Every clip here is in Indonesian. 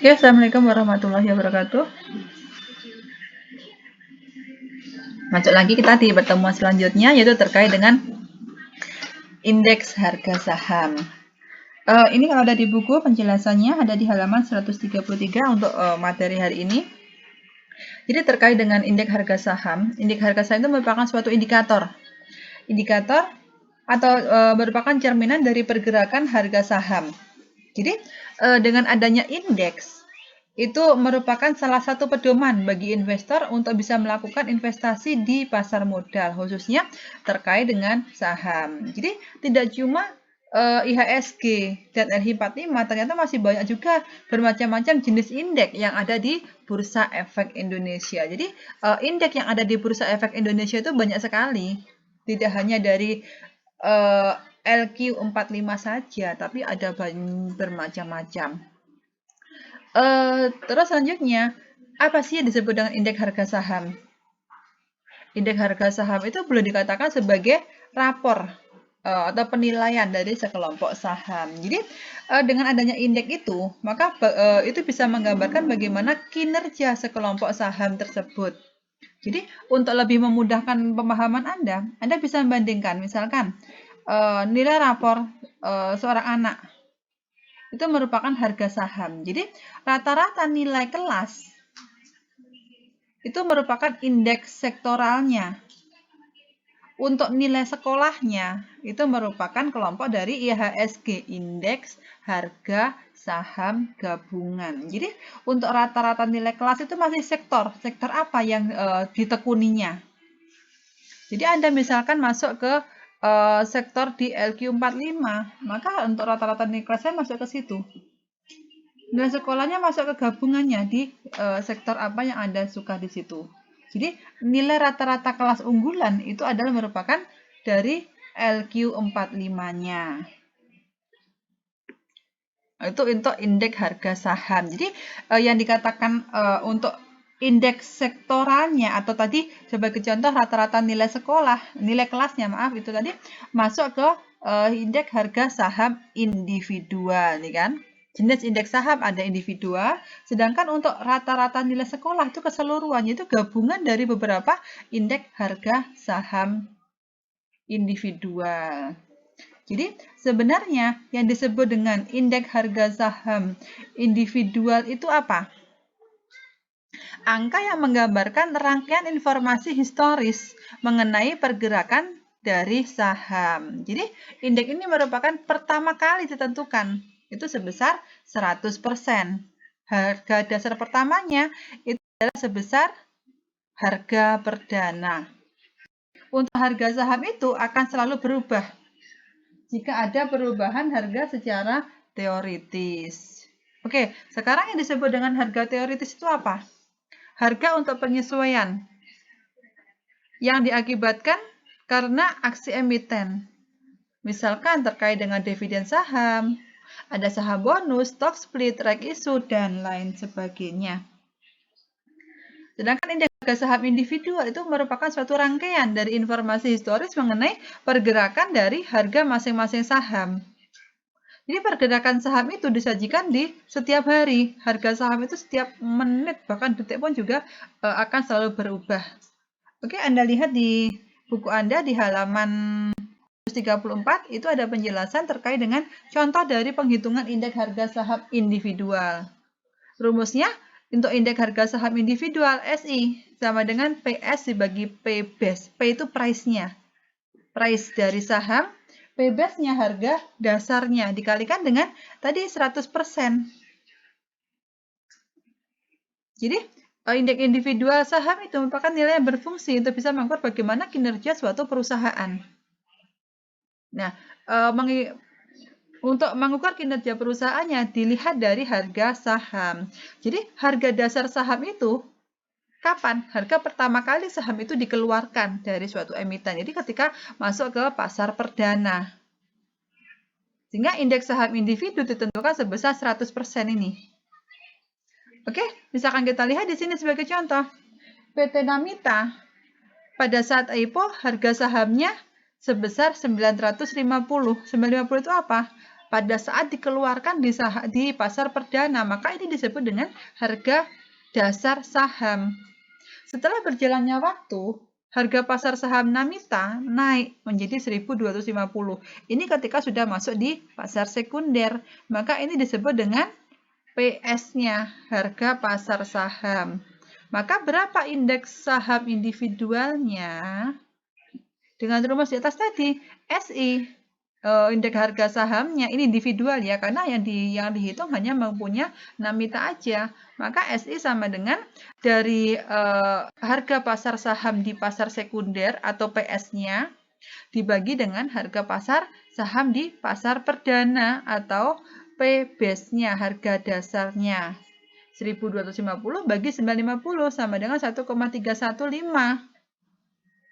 Ya, Assalamualaikum warahmatullahi wabarakatuh. Masuk lagi kita di pertemuan selanjutnya, yaitu terkait dengan indeks harga saham. Ini kalau ada di buku penjelasannya ada di halaman 133 untuk materi hari ini. Jadi terkait dengan indeks harga saham itu merupakan suatu indikator atau merupakan cerminan dari pergerakan harga saham. Jadi dengan adanya indeks itu merupakan salah satu pedoman bagi investor untuk bisa melakukan investasi di pasar modal, khususnya terkait dengan saham. Jadi tidak cuma IHSG dan LH45, ternyata masih banyak juga bermacam-macam jenis indeks yang ada di Bursa Efek Indonesia. Jadi indeks yang ada di Bursa Efek Indonesia itu banyak sekali, tidak hanya dari LQ45 saja, tapi ada bermacam-macam. Terus selanjutnya, apa sih yang disebut dengan indeks harga saham? Indeks harga saham itu boleh dikatakan sebagai rapor atau penilaian dari sekelompok saham. Jadi dengan adanya indeks itu, maka itu bisa menggambarkan bagaimana kinerja sekelompok saham tersebut. Jadi untuk lebih memudahkan pemahaman Anda bisa membandingkan, misalkan nilai rapor seorang anak itu merupakan harga saham. Jadi rata-rata nilai kelas itu merupakan indeks sektoralnya. Untuk nilai sekolahnya itu merupakan kelompok dari IHSG, indeks harga saham gabungan. Jadi untuk rata-rata nilai kelas itu masih sektor apa yang ditekuninya. Jadi Anda misalkan masuk ke sektor di LQ45, maka untuk rata-rata nilai kelasnya masuk ke situ. Nilai sekolahnya masuk ke gabungannya di sektor apa yang Anda suka di situ. Jadi nilai rata-rata kelas unggulan itu adalah merupakan dari LQ45-nya. Itu untuk indeks harga saham. Jadi yang dikatakan untuk indeks sektoralnya atau tadi sebagai contoh rata-rata nilai kelasnya itu tadi masuk ke indeks harga saham individual, nih kan? Jenis indeks saham ada individual, sedangkan untuk rata-rata nilai sekolah itu keseluruhannya itu gabungan dari beberapa indeks harga saham individual. Jadi sebenarnya yang disebut dengan indeks harga saham individual itu apa? Angka yang menggambarkan rangkaian informasi historis mengenai pergerakan dari saham. Jadi indeks ini merupakan pertama kali ditentukan, itu sebesar 100%. Harga dasar pertamanya itu adalah sebesar harga perdana. Untuk harga saham itu akan selalu berubah jika ada perubahan harga secara teoritis. Oke, sekarang yang disebut dengan harga teoritis itu apa? Harga untuk penyesuaian yang diakibatkan karena aksi emiten. Misalkan terkait dengan dividen saham, ada saham bonus, stock split, right issue, dan lain sebagainya. Sedangkan indeks harga saham individual itu merupakan suatu rangkaian dari informasi historis mengenai pergerakan dari harga masing-masing saham. Jadi pergerakan saham itu disajikan di setiap hari. Harga saham itu setiap menit bahkan detik pun juga akan selalu berubah. Oke, Anda lihat di buku Anda di halaman 134 itu ada penjelasan terkait dengan contoh dari penghitungan indeks harga saham individual. Rumusnya untuk indeks harga saham individual SI sama dengan PS dibagi P base. P itu price-nya. Price dari saham, P base-nya harga dasarnya dikalikan dengan tadi 100%. Jadi indeks individual saham itu merupakan nilai yang berfungsi untuk bisa mengukur bagaimana kinerja suatu perusahaan. Nah, untuk mengukur kinerja perusahaannya dilihat dari harga saham. Jadi harga dasar saham itu kapan? Harga pertama kali saham itu dikeluarkan dari suatu emiten. Jadi ketika masuk ke pasar perdana. Sehingga indeks saham individu ditentukan sebesar 100% ini. Oke, misalkan kita lihat di sini sebagai contoh. PT Namita pada saat IPO harga sahamnya sebesar 950. 950 itu apa? pada saat dikeluarkan di pasar perdana, maka ini disebut dengan harga dasar saham. Setelah berjalannya waktu, harga pasar saham Namita naik menjadi 1.250. Ini ketika sudah masuk di pasar sekunder, maka ini disebut dengan PS-nya, harga pasar saham. Maka berapa indeks saham individualnya? Dengan rumus di atas tadi, SI, indeks harga sahamnya, ini individual ya, karena yang dihitung hanya mempunyai Namita aja. Maka SI sama dengan dari harga pasar saham di pasar sekunder atau PS-nya dibagi dengan harga pasar saham di pasar perdana atau P-base-nya, harga dasarnya. 1.250 bagi 950 sama dengan 1,315.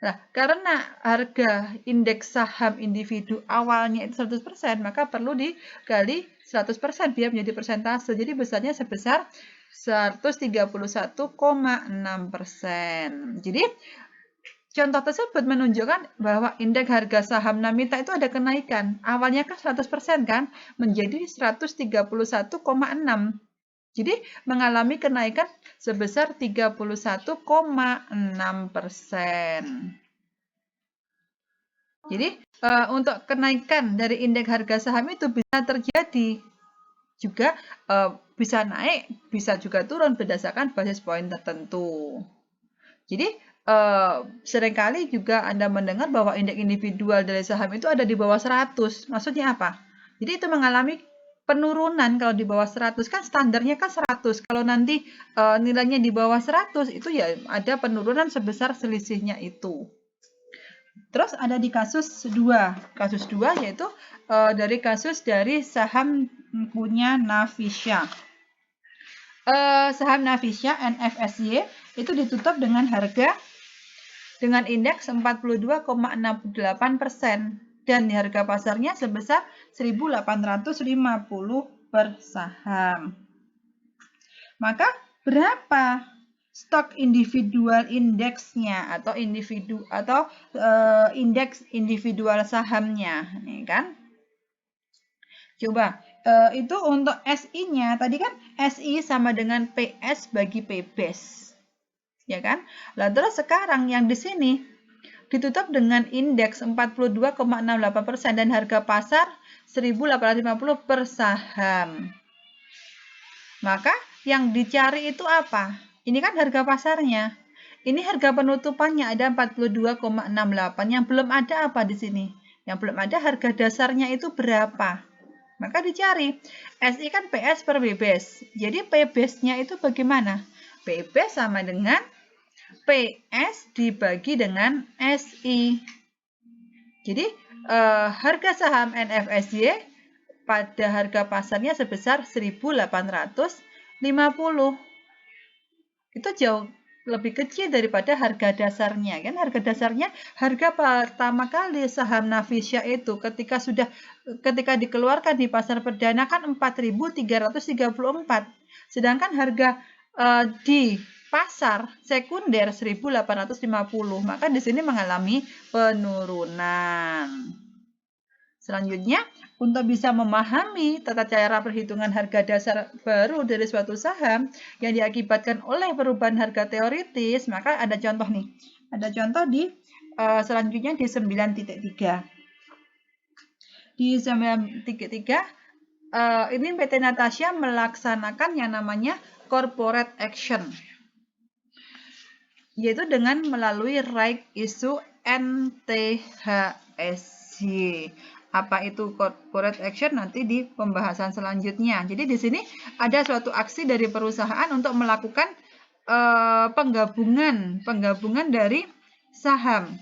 Nah, karena harga indeks saham individu awalnya itu 100%, maka perlu dikali 100% biar menjadi persentase. Jadi besarnya sebesar 131,6%. Jadi, contoh tersebut menunjukkan bahwa indeks harga saham Namita itu ada kenaikan. Awalnya kan 100% kan, menjadi 131,6%. Jadi, mengalami kenaikan sebesar 31,6%. Jadi, untuk kenaikan dari indeks harga saham itu bisa terjadi. Juga bisa naik, bisa juga turun berdasarkan basis point tertentu. Jadi, seringkali juga Anda mendengar bahwa indeks individual dari saham itu ada di bawah 100. Maksudnya apa? Jadi, itu mengalami penurunan. Kalau di bawah 100 kan standarnya kan 100. Kalau nanti nilainya di bawah 100 itu ya ada penurunan sebesar selisihnya itu. Terus ada di kasus 2. Kasus 2 yaitu dari kasus dari saham punya Navisha. Saham Navisha NFSY itu ditutup dengan harga dengan indeks 42,68% dan di harga pasarnya sebesar 1.850 per saham. Maka berapa stok individual indeksnya atau indeks individual sahamnya, nih kan? Coba itu untuk SI-nya tadi kan SI sama dengan PS bagi P-base, ya kan? Lah terus sekarang yang di sini ditutup dengan indeks 42,68% dan harga pasar 1.850 per saham. Maka yang dicari itu apa? Ini kan harga pasarnya. Ini harga penutupannya ada 42,68. Yang belum ada apa di sini? Yang belum ada harga dasarnya itu berapa? Maka dicari. SI kan PS per B-base. Jadi P-base-nya itu bagaimana? P-base sama dengan PS dibagi dengan SI. Jadi harga saham NFSY pada harga pasarnya sebesar 1.850. Itu jauh lebih kecil daripada harga dasarnya kan. Harga dasarnya harga pertama kali saham Navisha itu ketika dikeluarkan di pasar perdana kan 4.334. Sedangkan harga di pasar sekunder 1.850. Maka di sini mengalami penurunan. Selanjutnya, untuk bisa memahami tata cara perhitungan harga dasar baru dari suatu saham yang diakibatkan oleh perubahan harga teoritis, maka ada contoh nih. Ada contoh di selanjutnya di 9.3. Di 9.3, ini PT Natasha melaksanakan yang namanya corporate action, yaitu dengan melalui right issue NTHSY. Apa itu corporate action nanti di pembahasan selanjutnya. Jadi di sini ada suatu aksi dari perusahaan untuk melakukan penggabungan dari saham.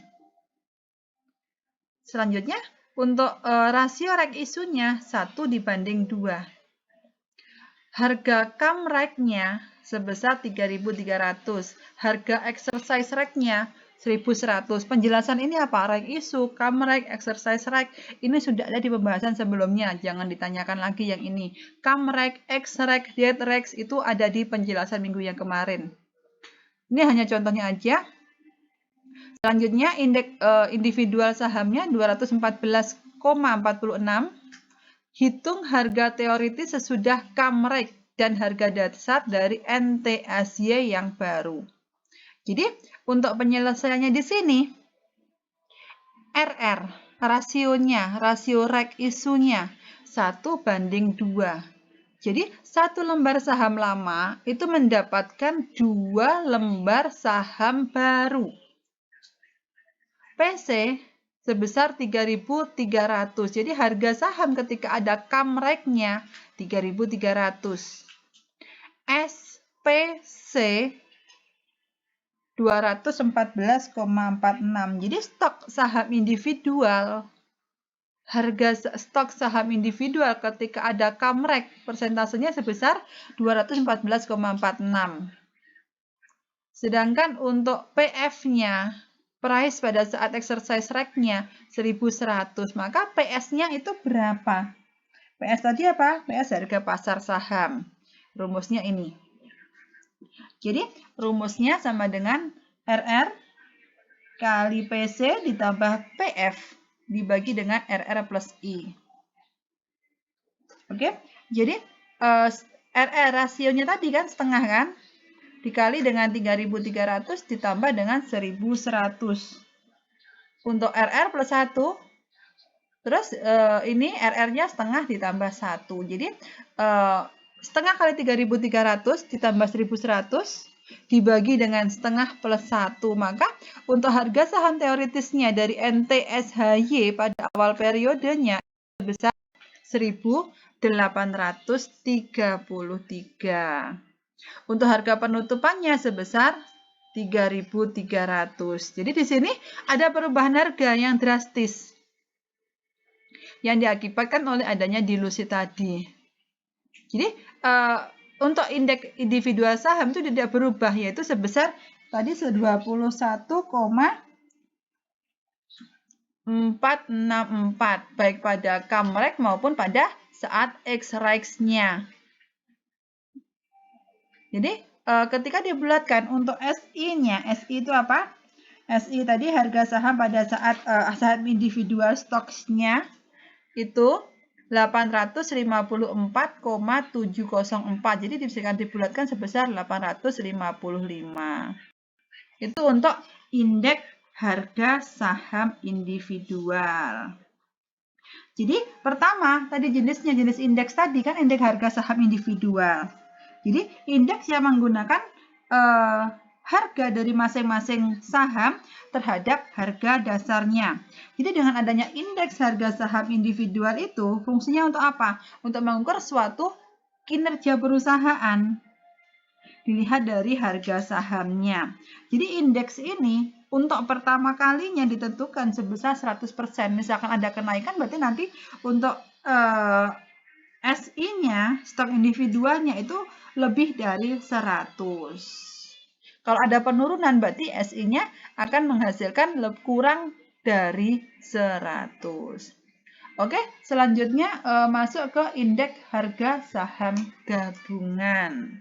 Selanjutnya untuk rasio reg isunya 1:2. Harga CAM reg-nya sebesar 3.300. Harga exercise reg-nya 1.100. Penjelasan ini apa? Reg isu, CAM reg, exercise reg. Ini sudah ada di pembahasan sebelumnya. Jangan ditanyakan lagi yang ini. CAM reg, X reg, date reg itu ada di penjelasan minggu yang kemarin. Ini hanya contohnya aja. Selanjutnya indeks individual sahamnya 214,46. hitung harga teoritis sesudah kamrek dan harga dasar dari NTSY yang baru. Jadi, untuk penyelesaiannya di sini, RR, rasionya, rasio rek isunya, 1:2. Jadi, satu lembar saham lama itu mendapatkan 2 lembar saham baru. PC sebesar 3.300. Jadi, harga saham ketika ada kamreknya 3.300. SPC 214,46. Jadi, stok saham individual, harga stok saham individual ketika ada kamrek persentasenya sebesar 214,46. Sedangkan untuk PF-nya, price pada saat exercise rate-nya 1.100, maka PS-nya itu berapa? PS tadi apa? PS harga pasar saham. Rumusnya ini. Jadi, rumusnya sama dengan RR kali PC ditambah PF dibagi dengan RR plus I. Oke, jadi RR rasionya tadi kan setengah kan? Dikali dengan 3.300 ditambah dengan 1.100. Untuk RR plus 1, terus ini RR-nya setengah ditambah 1. Jadi setengah kali 3.300 ditambah 1.100 dibagi dengan setengah plus 1. Maka untuk harga saham teoritisnya dari NTSHY pada awal periodenya sebesar 1.833. Untuk harga penutupannya sebesar 3.300. Jadi di sini ada perubahan harga yang drastis yang diakibatkan oleh adanya dilusi tadi. Jadi untuk indeks individual saham itu tidak berubah, yaitu sebesar tadi 21,464 baik pada kamrek maupun pada saat X-REX-nya. Jadi ketika dibulatkan untuk SI-nya, SI itu apa? SI tadi harga saham pada saat saham individual stoknya itu 854,704. Jadi bisa dibulatkan sebesar 855. Itu untuk indeks harga saham individual. Jadi pertama tadi jenis indeks tadi kan indeks harga saham individual. Jadi indeks yang menggunakan harga dari masing-masing saham terhadap harga dasarnya. Jadi dengan adanya indeks harga saham individual itu fungsinya untuk apa? Untuk mengukur suatu kinerja perusahaan. Dilihat dari harga sahamnya. Jadi indeks ini untuk pertama kalinya ditentukan sebesar 100%. Misalkan ada kenaikan berarti nanti untuk SI-nya, stok individualnya itu lebih dari 100. Kalau ada penurunan berarti SI-nya akan menghasilkan kurang dari 100. Oke, selanjutnya masuk ke indeks harga saham gabungan.